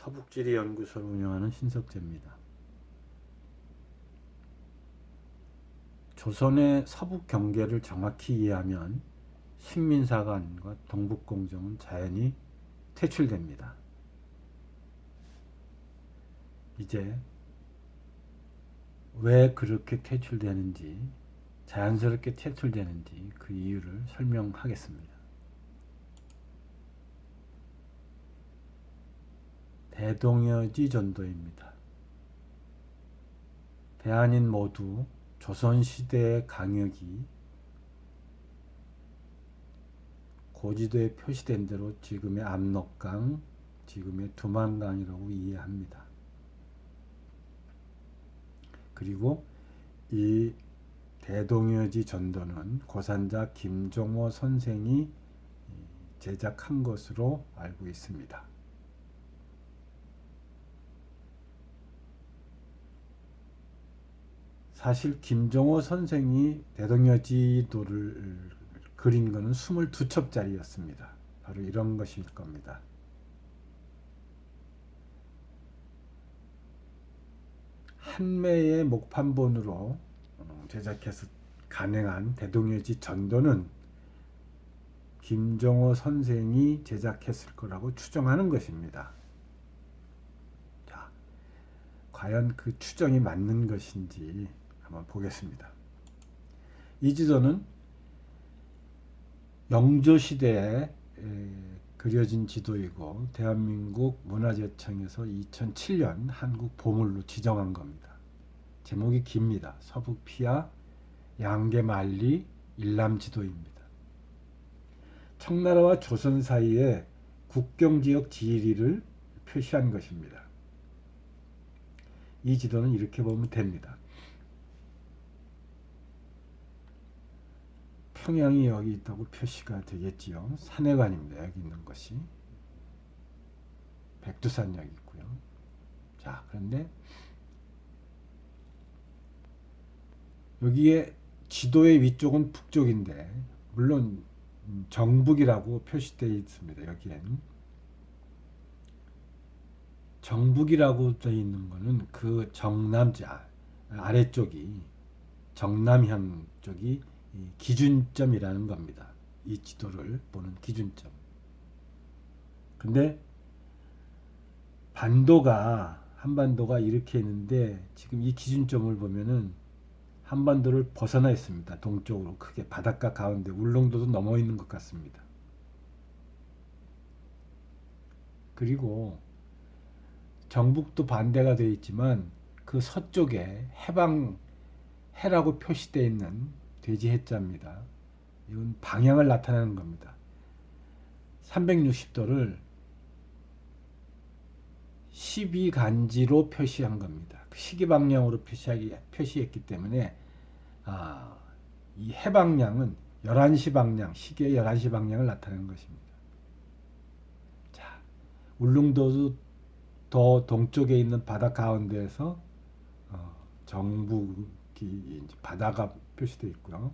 서북지리연구소를 운영하는 신석재입니다. 조선의 서북 경계를 정확히 이해하면 식민사관과 동북공정은 자연히 퇴출됩니다. 이제 왜 그렇게 퇴출되는지, 자연스럽게 퇴출되는지 그 이유를 설명하겠습니다. 대동여지 전도입니다. 대한인 모두 조선시대의 강역이 고지도에 표시된 대로 지금의 압록강, 지금의 두만강이라고 이해합니다. 그리고 이 대동여지 전도는 고산자 김종호 선생이 제작한 것으로 알고 있습니다. 사실 김종호 선생이 대동여지도를 그린 것은 22첩짜리였습니다. 바로 이런 것일 겁니다. 한매의 목판본으로 제작해서 간행한 대동여지 전도는 김종호 선생이 제작했을 거라고 추정하는 것입니다. 자, 과연 그 추정이 맞는 것인지 한번 보겠습니다. 이 지도는 영조시대에 그려진 지도이고 대한민국 문화재청에서 2007년 한국 보물로 지정한 겁니다. 제목이 깁니다. 서북피하 양계만리 일남지도입니다. 청나라와 조선 사이의 국경지역 지리를 표시한 것입니다. 이 지도는 이렇게 보면 됩니다. 평양이 여기 있다고 표시가 되겠지요. 산해관입니다. 여기 있는 것이. 백두산역이 있고요. 자, 그런데 여기에 지도의 위쪽은 북쪽인데 물론 정북이라고 표시되어 있습니다. 여기엔 정북이라고 되어 있는 것은 그 정남자 아래쪽이 정남현 쪽이 기준점이라는 겁니다. 이 지도를 보는 기준점. 근데 한반도가 이렇게 있는데 지금 이 기준점을 보면은 한반도를 벗어나 있습니다. 동쪽으로 크게 바닷가 가운데 울릉도도 넘어 있는 것 같습니다. 그리고 정북도 반대가 되어 있지만 그 서쪽에 해라고 표시되어 있는 돼지 해자입니다. 이건 방향을 나타내는 겁니다. 360도를 12간지로 표시한 겁니다. 시계 방향으로 표시했기 때문에 이 해방향은 11시 방향, 시계의 11시 방향을 나타내는 것입니다. 자, 울릉도도 더 동쪽에 있는 바다 가운데에서 정북이 이제 바다가 표시되어 있고요.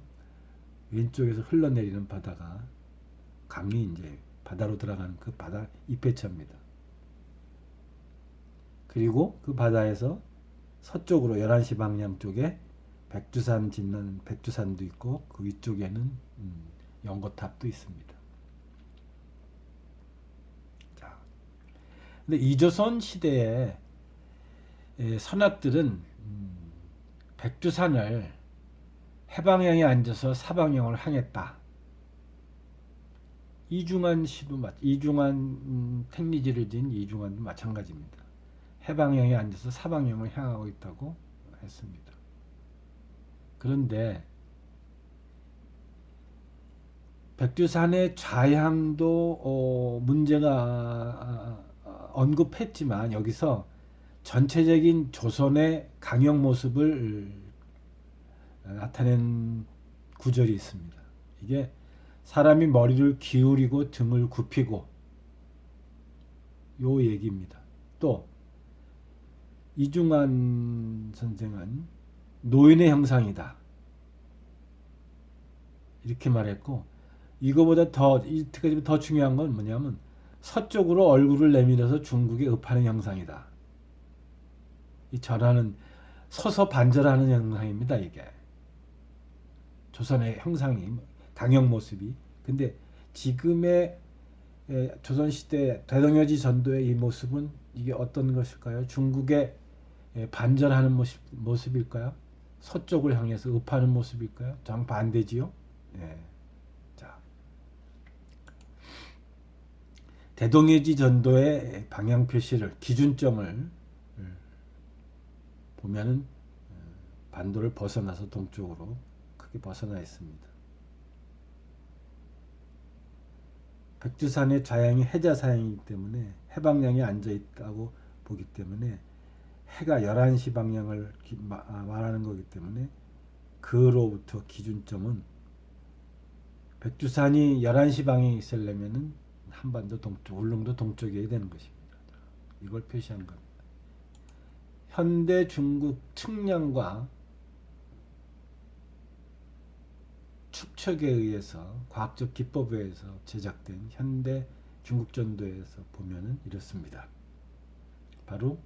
왼쪽에서 흘러내리는 바다가 강이 이제 바다로 들어가는 그 바다 입회처입니다. 그리고 그 바다에서 서쪽으로 11시 방향 쪽에 백두산 짓는 백두산도 있고 그 위쪽에는 연거탑도 있습니다. 자, 근데 이조선 시대의 선악들은 백두산을 해방향에 앉아서 사방향을 향했다. 이중한 택리지를 지은 이중환도 마찬가지입니다. 해방향에 앉아서 사방향을 향하고 있다고 했습니다. 그런데 백두산의 좌향도 문제가 언급했지만 여기서 전체적인 조선의 강역 모습을 나타낸 구절이 있습니다. 이게 사람이 머리를 기울이고 등을 굽히고 요 얘기입니다. 또 이중환 선생은 노인의 형상이다 이렇게 말했고, 이거보다 더 중요한 건 뭐냐면 서쪽으로 얼굴을 내밀어서 중국에 읍하는 형상이다. 이 절하는 서서 반절하는 형상입니다. 이게 조선의 형상이 강형 모습이. 근데 지금의 조선시대 대동여지 전도의 이 모습은 이게 어떤 것일까요? 중국에 반절하는 모습일까요? 서쪽을 향해서 읍하는 모습일까요? 정반대지요. 예. 자, 대동여지 전도의 방향 표시를 기준점을 보면은 반도를 벗어나서 동쪽으로 크게 벗어나 있습니다. 백두산의 좌양이 해자 사양이기 때문에 해방향에 앉아 있다고 보기 때문에 해가 11시 방향을 말하는 거기 때문에 그로부터 기준점은 백두산이 11시 방향에 있으려면은 한반도 동쪽, 울릉도 동쪽이어야 되는 것입니다. 이걸 표시한 겁니다. 현대 중국 측량과 축척에 의해서 과학적 기법에 의해서 제작된 현대 중국 전도에서 보면은 이렇습니다. 바로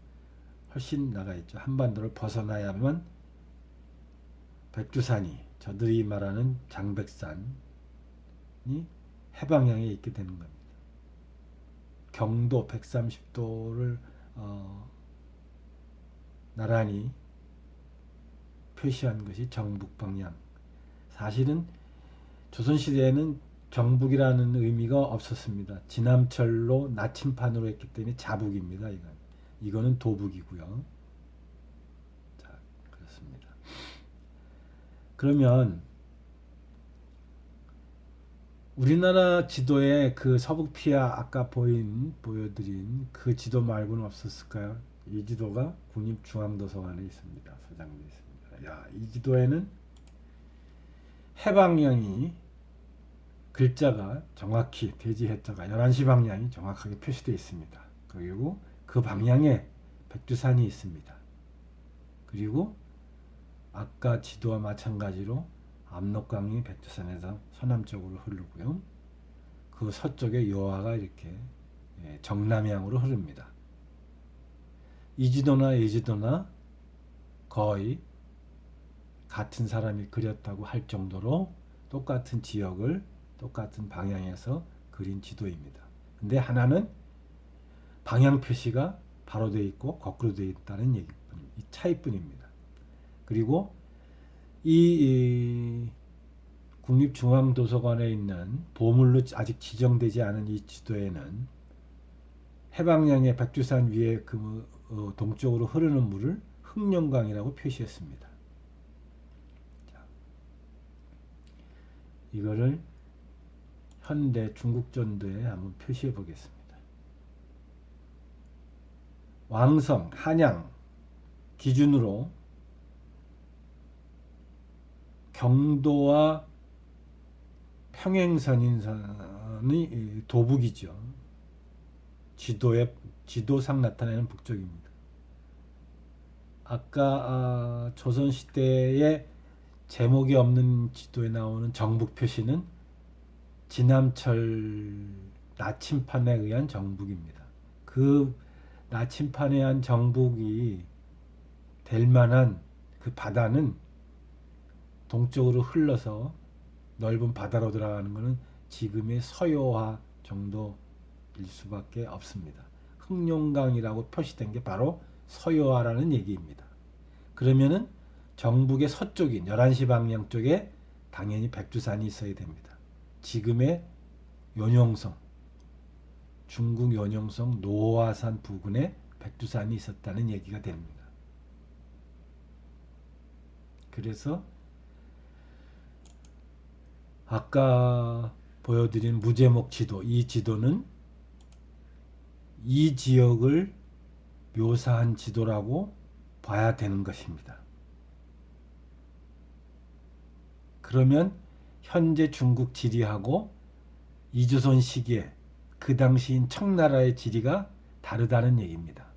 훨씬 나가 있죠. 한반도를 벗어나야만 백두산이 저들이 말하는 장백산이 해방향에 있게 되는 겁니다. 경도 130도를 나란히 표시한 것이 정북 방향. 사실은 조선시대에는 정북이라는 의미가 없었습니다. 진암철로 나침판으로 했기 때문에 자북입니다. 이거는 도북이고요. 자, 그렇습니다. 그러면 우리나라 지도에 그 서북피아 아까 보여드린 그 지도 말고는 없었을까요? 이 지도가 국립중앙도서관에 있습니다. 소장되어 있습니다. 야, 이 지도에는 해방향이 글자가 정확히 대지 해자가 11시 방향이 정확하게 표시되어 있습니다. 그리고 그 방향에 백두산이 있습니다. 그리고 아까 지도와 마찬가지로 압록강이 백두산에서 서남쪽으로 흐르고요. 그 서쪽에 요하가 이렇게 정남향으로 흐릅니다. 이 지도나 거의 같은 사람이 그렸다고 할 정도로 똑같은 지역을 똑같은 방향에서 그린 지도입니다. 근데 하나는 방향 표시가 바로 되어 있고 거꾸로 되어 있다는 이 차이뿐입니다. 그리고 이 국립중앙도서관에 있는 보물로 아직 지정되지 않은 이 지도에는 해방량의 백두산 위에 그 동쪽으로 흐르는 물을 흑룡강이라고 표시했습니다. 자, 이거를 현대 중국전도에 한번 표시해 보겠습니다. 왕성, 한양 기준으로 경도와 평행선이 도북이죠. 지도상 나타내는 북쪽입니다. 아까 조선시대에 제목이 없는 지도에 나오는 정북 표시는 진암철 나침판에 의한 정북입니다. 그 나침판에 의한 정북이 될 만한 그 바다는 동쪽으로 흘러서 넓은 바다로 들어가는 것은 지금의 서요화 정도일 수밖에 없습니다. 흑룡강이라고 표시된 게 바로 서요화라는 얘기입니다. 그러면은 정북의 서쪽인 11시 방향 쪽에 당연히 백두산이 있어야 됩니다. 지금의 연용성, 중국 연용성 노화산 부근에 백두산이 있었다는 얘기가 됩니다. 그래서 아까 보여드린 무제목 지도, 이 지도는 이 지역을 묘사한 지도라고 봐야 되는 것입니다. 그러면 현재 중국 지리하고 이조선 시기에 그 당시인 청나라의 지리가 다르다는 얘기입니다.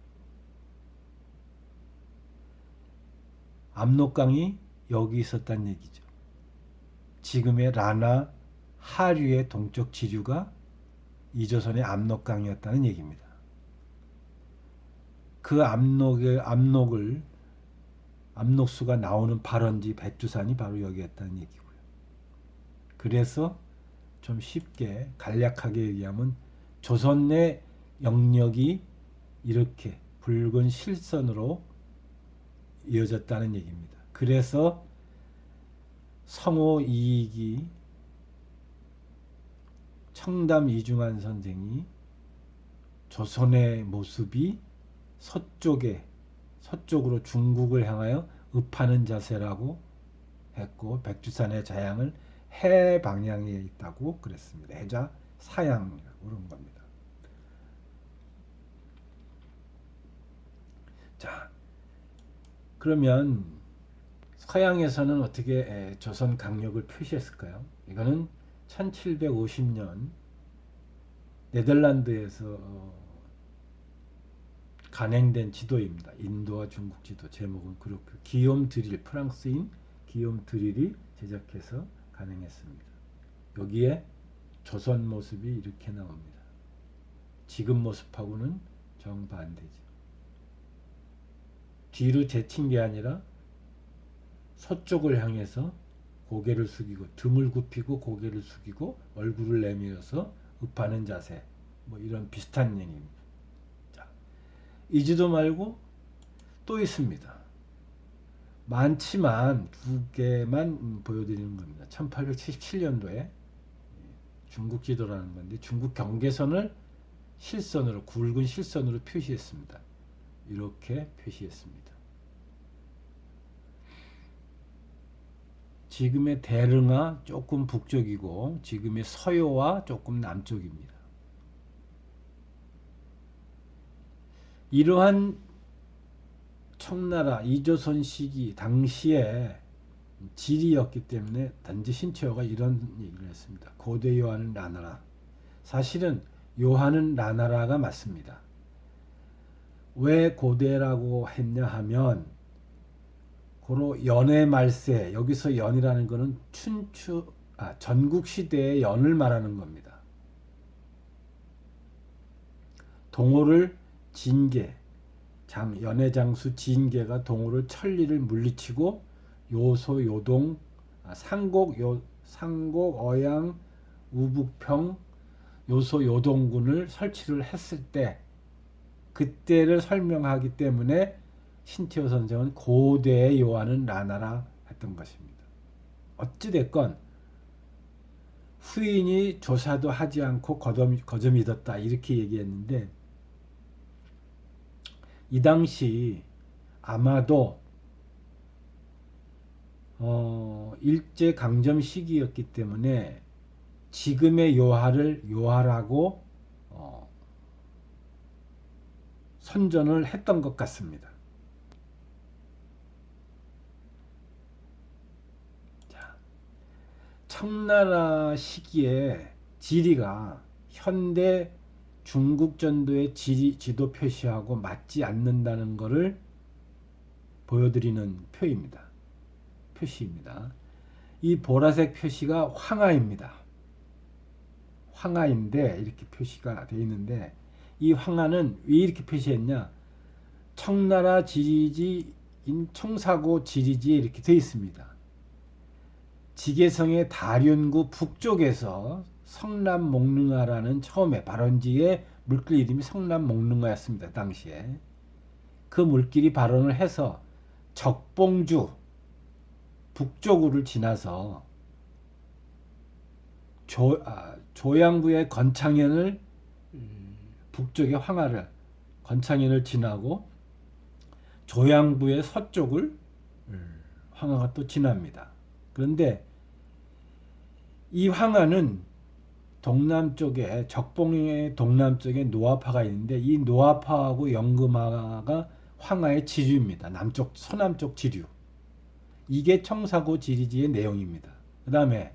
압록강이 여기 있었다는 얘기죠. 지금의 라나 하류의 동쪽 지류가 이조선의 압록강이었다는 얘기입니다. 그 압록수가 나오는 발원지 백두산이 바로 여기였다는 얘기고요. 그래서 좀 쉽게 간략하게 얘기하면 조선 내 영역이 이렇게 붉은 실선으로 이어졌다는 얘기입니다. 그래서 성호 이익이 청담 이중환 선생이 조선의 모습이 서쪽으로 중국을 향하여 읍하는 자세라고 했고, 백두산의 자양을 해 방향에 있다고 그랬습니다. 해자 사양이라고 그런 겁니다. 자, 그러면 서양에서는 어떻게 조선 강력을 표시했을까요? 이거는 1750년 네덜란드에서 간행된 지도입니다. 인도와 중국 지도. 제목은 그렇고, 기욤 드릴, 프랑스인 기욤 드릴이 제작해서 간행했습니다. 여기에 조선 모습이 이렇게 나옵니다. 지금 모습하고는 정반대죠. 뒤로 제친 게 아니라 서쪽을 향해서 고개를 숙이고, 등을 굽히고 고개를 숙이고 얼굴을 내밀어서 읍하는 자세, 뭐 이런 비슷한 얘기입니다. 자, 이 지도 말고 또 있습니다. 많지만 두 개만 보여드리는 겁니다. 1877년도에 중국 지도라는 건데, 중국 경계선을 실선으로, 굵은 실선으로 표시했습니다. 이렇게 표시했습니다. 지금의 대릉하 조금 북쪽이고 지금의 서요와 조금 남쪽입니다. 이러한 청나라 이조선 시기 당시에 지리였기 때문에 단지 신채호가 이런 얘기를 했습니다. 고대 요하는 라나라. 사실은 요하는 라나라가 맞습니다. 왜 고대라고 했냐 하면, 고로 연의 말세, 여기서 연이라는 것은 전국 시대의 연을 말하는 겁니다. 동호를 진계, 연의 장수 진계가 동호를 천리를 물리치고 요소 요동, 상곡 어양 우북평 요소 요동군을 설치를 했을 때, 그때를 설명하기 때문에 신채호 선생은 고대의 요하는 라나라 했던 것입니다. 어찌됐건 후인이 조사도 하지 않고 거저 믿었다 이렇게 얘기했는데, 이 당시 아마도 일제강점 시기였기 때문에 지금의 요하를 요하라고 선전을 했던 것 같습니다. 자, 청나라 시기에 지리가 현대 중국 전도의 지도 표시하고 맞지 않는다는 것을 보여드리는 표시입니다. 이 보라색 표시가 황하입니다. 황하인데 이렇게 표시가 되어 있는데, 이 황하는 왜 이렇게 표시했냐? 청나라 지리지인 청사고 지리지에 이렇게 되어 있습니다. 지계성의 다륜구 북쪽에서 성남목릉하라는 처음에 발원지의 물길 이름이 성남목릉하였습니다. 당시에 그 물길이 발원을 해서 적봉주 북쪽으로 지나서 조양부의 건창현을 북쪽의 황하를 건창현을 지나고 조양부의 서쪽을 황하가 또 지납니다. 그런데 이 황하는 동남쪽에, 적봉의 동남쪽에 노하파가 있는데, 이 노하파하고 연금하가 황하의 지류입니다. 서남쪽 지류. 이게 청사고 지리지의 내용입니다. 그 다음에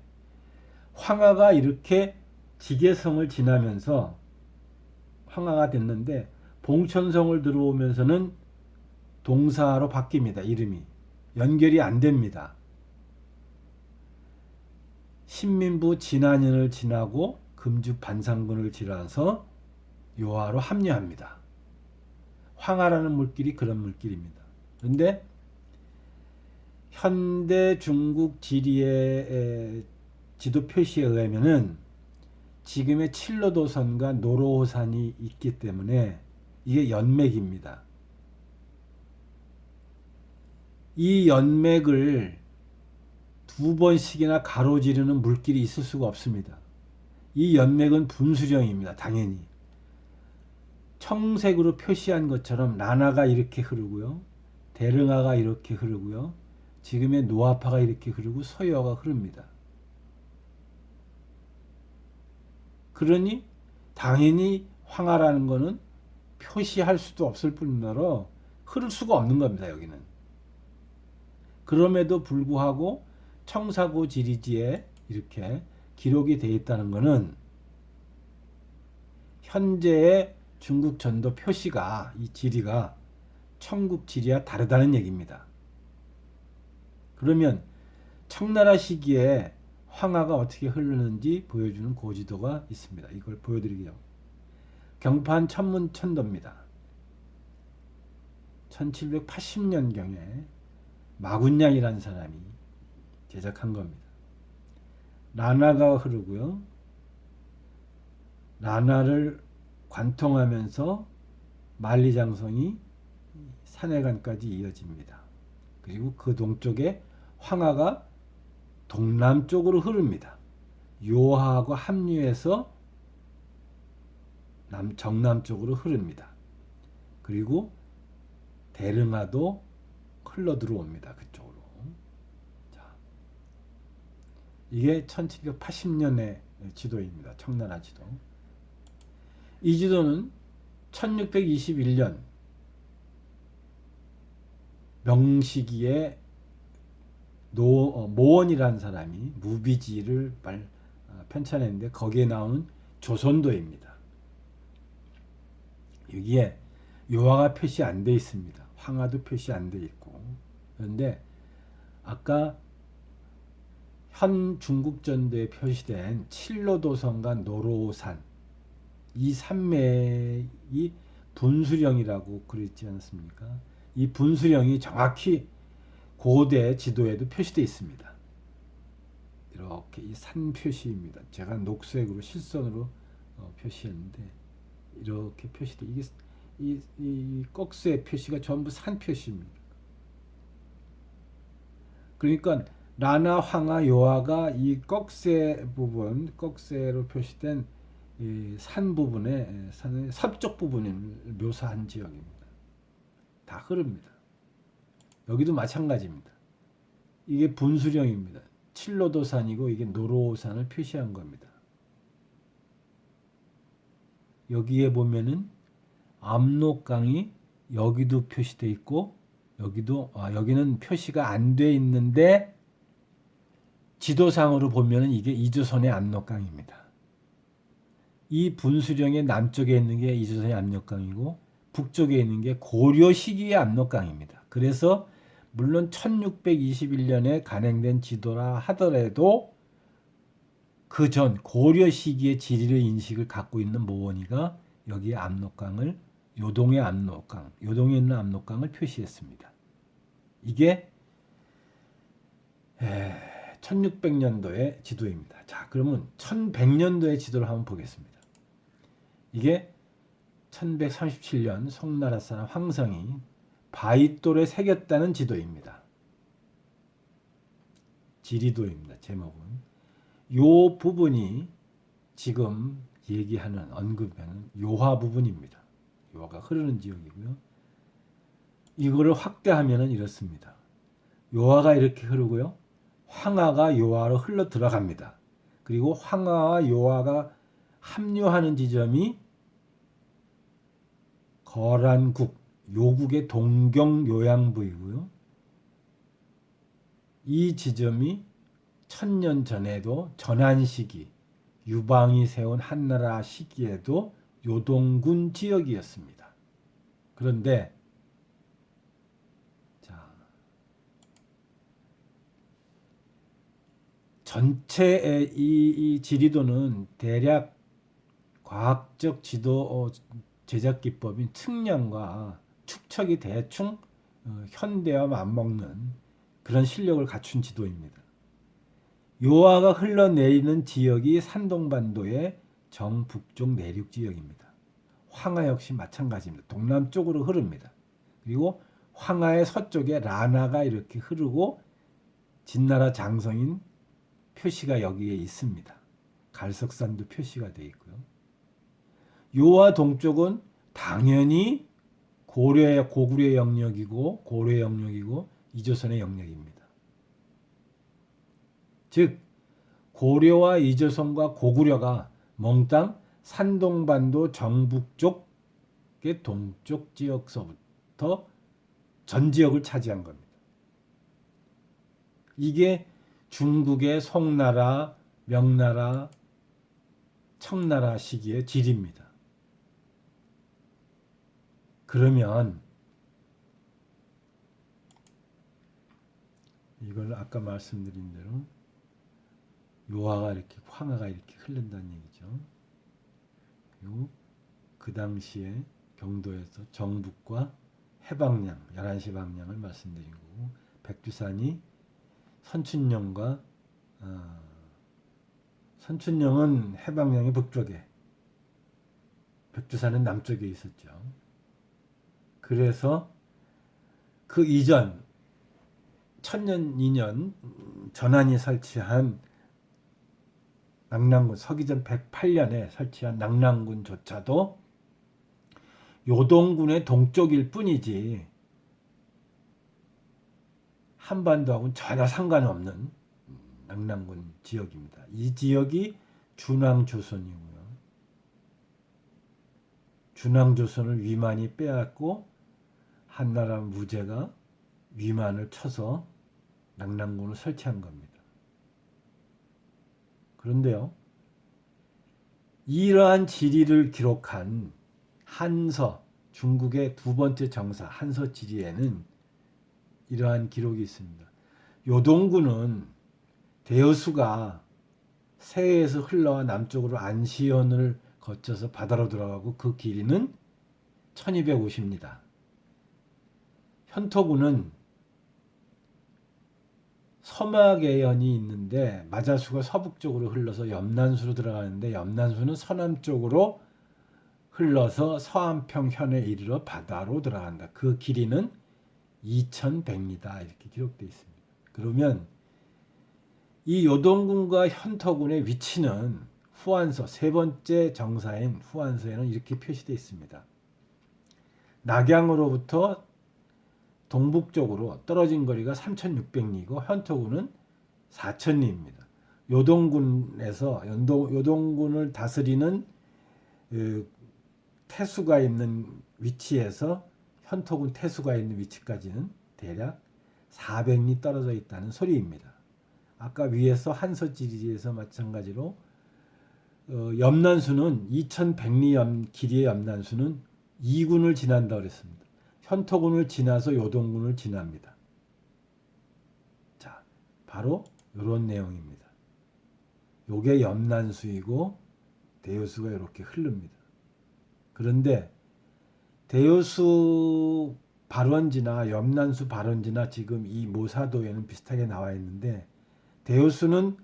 황하가 이렇게 지계성을 지나면서 황하가 됐는데, 봉천성을 들어오면서는 동사로 바뀝니다. 이름이 연결이 안 됩니다. 신민부 진안현을 지나고 금주 반상군을 지나서 요하로 합류합니다. 황하라는 물길이 그런 물길입니다. 그런데 현대 중국 지리의 지도 표시에 의하면은 지금의 칠로도선과 노로호산이 있기 때문에 이게 연맥입니다. 이 연맥을 두 번씩이나 가로지르는 물길이 있을 수가 없습니다. 이 연맥은 분수령입니다. 당연히. 청색으로 표시한 것처럼 나나가 이렇게 흐르고요. 대릉하가 이렇게 흐르고요. 지금의 노아파가 이렇게 흐르고 서여가 흐릅니다. 그러니 당연히 황하라는 것은 표시할 수도 없을 뿐더러 흐를 수가 없는 겁니다. 여기는. 그럼에도 불구하고 청사고 지리지에 이렇게 기록이 되어 있다는 것은 현재의 중국 전도 표시가 이 지리가 청국 지리와 다르다는 얘기입니다. 그러면 청나라 시기에 황하가 어떻게 흐르는지 보여주는 고지도가 있습니다. 이걸 보여드리게요. 경판 천문천도입니다. 1780년경에 마군양이라는 사람이 제작한 겁니다. 라나가 흐르고요. 라나를 관통하면서 만리장성이 산해관까지 이어집니다. 그리고 그 동쪽에 황하가 동남쪽으로 흐릅니다. 요하하고 합류해서 정남쪽으로 흐릅니다. 그리고 대릉하도 흘러 들어옵니다. 그쪽으로. 자, 이게 1780년의 지도입니다. 청나라 지도. 이 지도는 1621년 명시기에 모원이라는 사람이 무비지를 편찬했는데 거기에 나오는 조선도입니다. 여기에 요하가 표시 안 돼 있습니다. 황하도 표시 안 돼 있고. 그런데 아까 현 중국 전도에 표시된 칠로도선과 노로산 이 산맥이 분수령이라고 그랬지 않습니까? 이 분수령이 정확히 고대 지도에도 표시되어 있습니다. 이렇게 이 산 표시입니다. 제가 녹색으로 실선으로 표시했는데 이렇게 표시돼. 이게 이 꺽쇠 표시가 전부 산 표시입니다. 그러니까 라나, 황하, 요하가 이 꺽쇠 부분, 꺽쇠로 표시된 이 산 부분에 산의 서쪽 부분을 묘사한 지역입니다. 다 흐릅니다. 여기도 마찬가지입니다. 이게 분수령입니다. 칠로도산이고 이게 노로산을 표시한 겁니다. 여기에 보면은 압록강이 여기도 표시되어 있고 여기는 표시가 안 돼 있는데 지도상으로 보면은 이게 이조선의 압록강입니다. 이 분수령의 남쪽에 있는 게 이조선의 압록강이고 북쪽에 있는 게 고려 시기의 압록강입니다. 그래서 물론 1621년에 간행된 지도라 하더라도 그 전 고려 시기의 지리의 인식을 갖고 있는 모원이가 여기에 압록강을 요동에 있는 압록강을 표시했습니다. 이게 1600년도의 지도입니다. 자, 그러면 1100년도의 지도를 한번 보겠습니다. 이게 1137년 송나라 사람 황성이 바윗돌에 새겼다는 지도입니다. 지리도입니다. 제목은. 요 부분이 지금 얘기하는 언급하는 요하 부분입니다. 요하가 흐르는 지역이고요. 이거를 확대하면 이렇습니다. 요하가 이렇게 흐르고요. 황하가 요하로 흘러 들어갑니다. 그리고 황하와 요하가 합류하는 지점이 거란국, 요국의 동경 요양부이고요. 이 지점이 1000년 전에도 전한 시기, 유방이 세운 한나라 시기에도 요동군 지역이었습니다. 그런데 자, 전체의 이 지리도는 대략 과학적 지도 제작 기법인 측량과 축척이 대충 현대와 맞먹는 그런 실력을 갖춘 지도입니다. 요하가 흘러내리는 지역이 산동반도의 정북쪽 내륙 지역입니다. 황하 역시 마찬가지입니다. 동남쪽으로 흐릅니다. 그리고 황하의 서쪽에 라나가 이렇게 흐르고 진나라 장성인 표시가 여기에 있습니다. 갈석산도 표시가 되어 있고요. 요하 동쪽은 당연히 고구려의 영역이고 고려의 영역이고 이조선의 영역입니다. 즉 고려와 이조선과 고구려가 몽땅 산동반도 정북쪽의 동쪽 지역서부터 전 지역을 차지한 겁니다. 이게 중국의 송나라, 명나라, 청나라 시기의 지리입니다. 그러면 이걸 아까 말씀드린 대로 요하가 이렇게 황하가 이렇게 흐른다는 얘기죠. 그리고 그 당시에 경도에서 정북과 해방량 11시 방향을 말씀드린 거고 백두산이 선춘령과 선춘령은 해방량의 북쪽에 백두산은 남쪽에 있었죠. 그래서 그 이전 1000년 2년 전한이 설치한 낙랑군 서기전 108년에 설치한 낙랑군조차도 요동군의 동쪽일 뿐이지 한반도하고는 전혀 상관없는 낙랑군 지역입니다. 이 지역이 준왕조선이고요. 준왕조선을 위만이 빼앗고 한나라 무제가 위만을 쳐서 낙랑군을 설치한 겁니다. 그런데요, 이러한 지리를 기록한 한서, 중국의 두 번째 정사 한서 지리에는 이러한 기록이 있습니다. 요동군은 대여수가 서해에서 흘러와 남쪽으로 안시현을 거쳐서 바다로 들어가고 그 길이는 1250m. 현토군은 서막해연이 있는데 마자수가 서북쪽으로 흘러서 염난수로 들어가는데 염난수는 서남쪽으로 흘러서 서안평현에 이르러 바다로 들어간다. 그 길이는 2100m 이렇게 기록되어 있습니다. 그러면 이 요동군과 현토군의 위치는 후한서 세 번째 정사인 후한서에는 이렇게 표시되어 있습니다. 낙양으로부터 동북쪽으로 떨어진 거리가 3600리고 현토군은 4000리입니다. 요동군에서 요동군을 다스리는 태수가 있는 위치에서 현토군 태수가 있는 위치까지는 대략 400리 떨어져 있다는 소리입니다. 아까 위에서 한서지리에서 마찬가지로 염난수는 2100리 길이의 염난수는 2군을 지난다고 그랬습니다. 현토군을 지나서 요동군을 지납니다. 자, 바로 이런 내용입니다. 요게 염난수이고 대여수가 이렇게 흐릅니다. 그런데 대여수 발원지나 염난수 발원지나 지금 이 모사도에는 비슷하게 나와 있는데 대여수는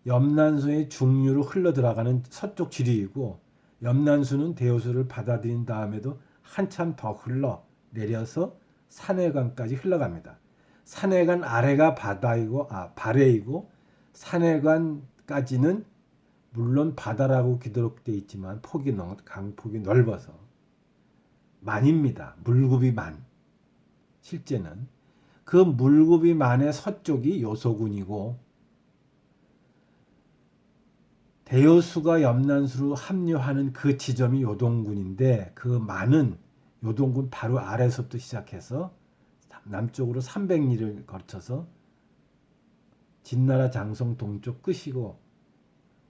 염난수의 중류로 흘러 들어가는 서쪽 지리이고 염난수는 대여수를 받아들인 다음에도 한참 더 흘러 내려서 산해관까지 흘러갑니다. 산해관 아래가 발해이고 산해관까지는 물론 바다라고 기록되어 있지만 강폭이 넓어서 만입니다. 물굽이 만. 실제는 그 물굽이 만의 서쪽이 요소군이고 대여수가 염난수로 합류하는 그 지점이 요동군인데 그 만은 요동군 바로 아래서부터 시작해서 남쪽으로 300리를 거쳐서 진나라 장성 동쪽 끝이고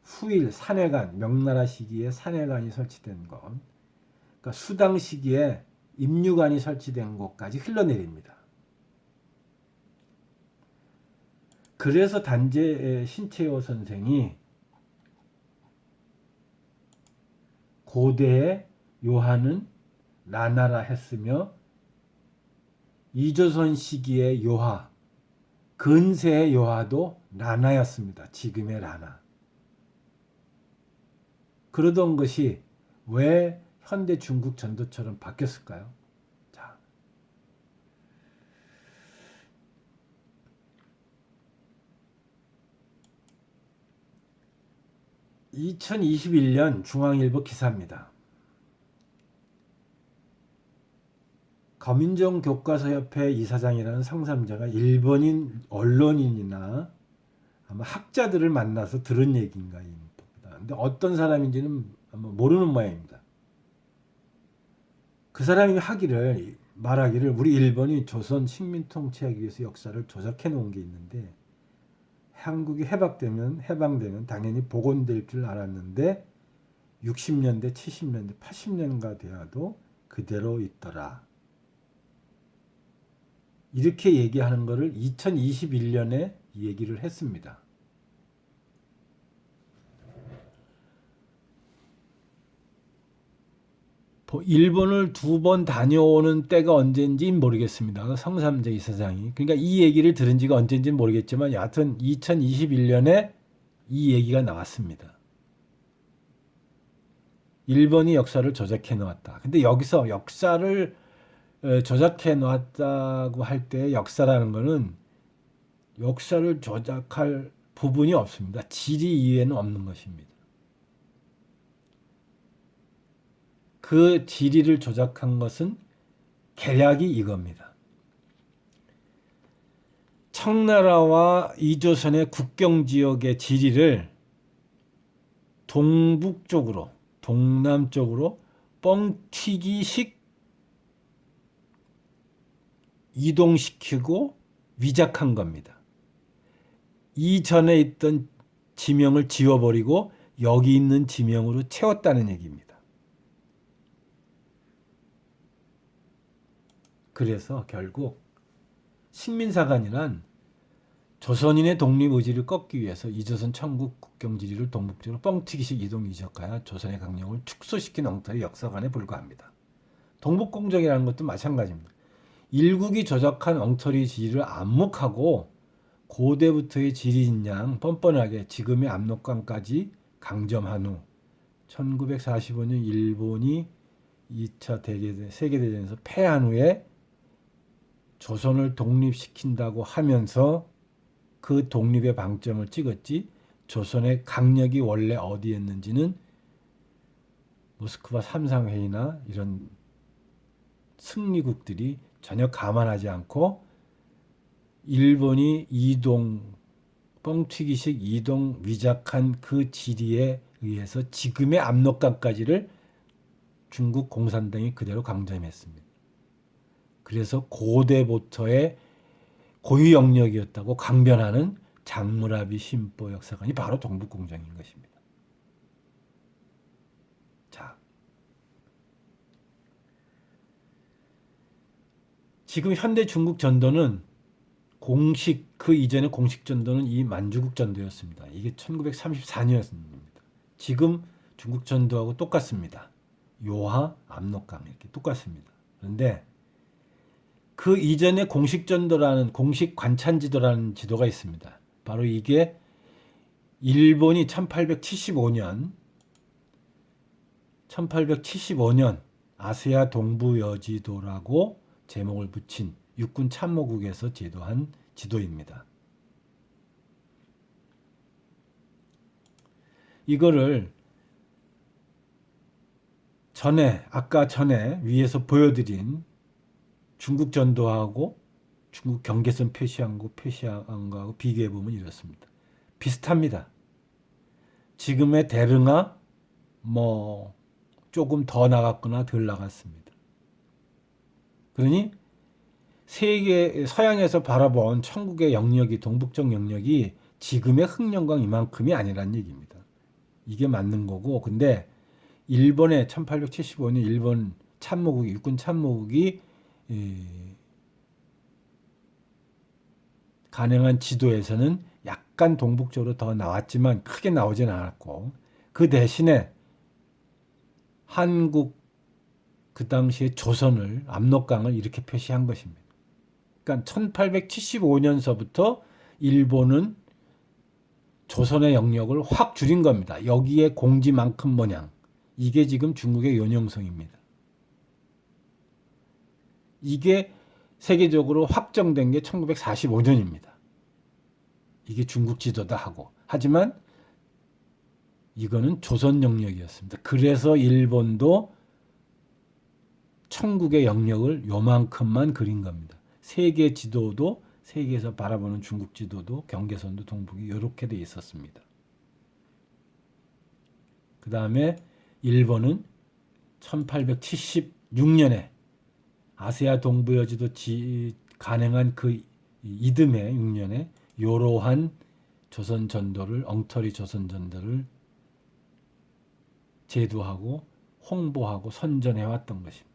후일 산해관 명나라 시기에 산해관이 설치된 것, 그러니까 수당 시기에 임류관이 설치된 곳까지 흘러내립니다. 그래서 단재 신채호 선생이 고대의 요하는 라나라 했으며 이조선 시기의 요하, 근세의 요하도 라나였습니다. 지금의 라나. 그러던 것이 왜 현대 중국 전도처럼 바뀌었을까요? 자, 2021년 중앙일보 기사입니다. 검인정 교과서협회 이사장이라는 상담자가 일본인 언론인이나 아마 학자들을 만나서 들은 얘기인가 봅니다. 근데 어떤 사람인지는 아마 모르는 모양입니다. 그 사람이 말하기를 우리 일본이 조선 식민 통치하기 위해서 역사를 조작해 놓은 게 있는데 한국이 해방되면 당연히 복원될 줄 알았는데 60년대, 70년대, 80년가 되어도 그대로 있더라. 이렇게 얘기하는 것을 2021년에 얘기를 했습니다. 일본을 2번 다녀오는 때가 언제인지 모르겠습니다. 성삼재 이사장이. 그러니까 이 얘기를 들은 지가 언제인지는 모르겠지만 여하튼 2021년에 이 얘기가 나왔습니다. 일본이 역사를 조작해 놓았다. 근데 여기서 역사를 조작해 놓았다고 할 때 역사라는 것은 역사를 조작할 부분이 없습니다. 지리 이외에는 없는 것입니다. 그 지리를 조작한 것은 계략이 이겁니다. 청나라와 이조선의 국경 지역의 지리를 동북쪽으로, 동남쪽으로 뻥튀기식 이동시키고 위작한 겁니다. 이전에 있던 지명을 지워버리고 여기 있는 지명으로 채웠다는 얘기입니다. 그래서 결국 식민사관이란 조선인의 독립의지를 꺾기 위해서 이조선 천국 국경지리를 동북쪽으로 뻥튀기식 이동 이적하여 조선의 강령을 축소시킨 엉터리 역사관에 불과합니다. 동북공정이라는 것도 마찬가지입니다. 일국이 조작한 엉터리 지리를 암묵하고 고대부터의 지리인양 뻔뻔하게 지금의 압록강까지 강점한 후 1945년 일본이 2차 세계대전에서 패한 후에 조선을 독립시킨다고 하면서 그 독립의 방점을 찍었지 조선의 강력이 원래 어디였는지는 모스크바 삼상회의나 이런 승리국들이 전혀 감안하지 않고 일본이 뻥튀기식 이동 위작한 그 지리에 의해서 지금의 압록강까지를 중국 공산당이 그대로 강점했습니다. 그래서 고대부터의 고유 영역이었다고 강변하는 장무라비 신보 역사관이 바로 동북공정인 것입니다. 자, 지금 현대 중국 전도는 그 이전의 공식 전도는 이 만주국 전도였습니다. 이게 1934년입니다. 지금 중국 전도하고 똑같습니다. 요하, 압록강 이렇게 똑같습니다. 그런데 그 이전에 공식 전도라는 공식 관찬지도라는 지도가 있습니다. 바로 이게 일본이 1875년 아시아 동부 여지도라고 제목을 붙인 육군 참모국에서 제도한 지도입니다. 이거를 아까 전에 위에서 보여드린 중국 전도하고 중국 경계선 표시한 거하고 비교해 보면 이렇습니다. 비슷합니다. 지금의 대릉하 조금 더 나갔거나 덜 나갔습니다. 그러니 서양에서 바라본 천국의 영역이 동북쪽 영역이 지금의 흑령강 이만큼이 아니란 얘기입니다. 이게 맞는 거고 근데 일본의 1875년 일본 참모국이 육군 참모국이 간행한 지도에서는 약간 동북쪽으로 더 나왔지만 크게 나오진 않았고, 그 대신에 한국 그 당시에 조선을 압록강을 이렇게 표시한 것입니다. 그러니까 1875년서부터 일본은 조선의 영역을 확 줄인 겁니다. 여기에 공지만큼 모양. 이게 지금 중국의 요령성입니다. 이게 세계적으로 확정된 게 1945년입니다. 이게 중국 지도다 하고. 하지만 이거는 조선 영역이었습니다. 그래서 일본도 천국의 영역을 요만큼만 그린 겁니다. 세계 지도도 세계에서 바라보는 중국 지도도 경계선도 동북이 이렇게 돼 있었습니다. 그 다음에 일본은 1876년에 아시아 동부여지도 가능한 그 이듬해 6년에 요로한 조선 전도를 엉터리 조선 전도를 제도하고 홍보하고 선전해 왔던 것입니다.